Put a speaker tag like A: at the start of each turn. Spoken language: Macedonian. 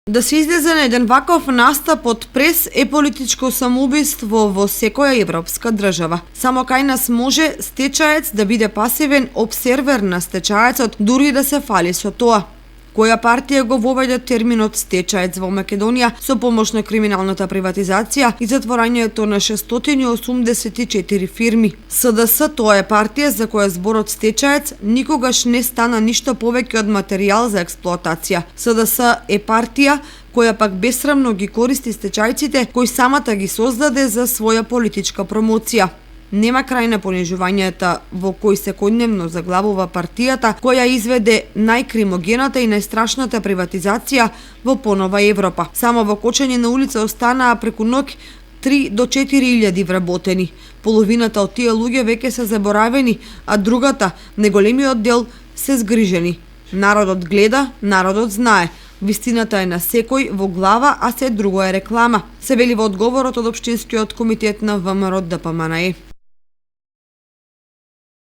A: Да се излезе на еден ваков настап од прес е политичко самоубиство во секоја европска држава. Само кај нас може стечаец да биде пасивен обсервер на стечаецот, дури да се фали со тоа. Која партија го воведе терминот стечаец во Македонија со помош на криминалната приватизација и затворањето на 684 фирми? СДС тоа е партија за која зборот стечаец никогаш не стана ништо повеќе од материјал за експлоатација. СДС е партија која пак бесрамно ги користи стечајците кои самата ги создаде за своја политичка промоција. Нема крај на понижувањата во кои секојдневно заглавува партијата која изведе најкримогената и најстрашната приватизација во понова Европа. Само во кочење на улица останаа преку ноќ 3 до 4 илјади вработени. Половината од тие луѓе веќе се заборавени, а другата, неголемиот дел, се згрижени. Народот гледа, народот знае. Вистината е на секој во глава, а се друго е реклама, се вели во одговорот од Општинскиот комитет на ВМРО ДПМНЕ.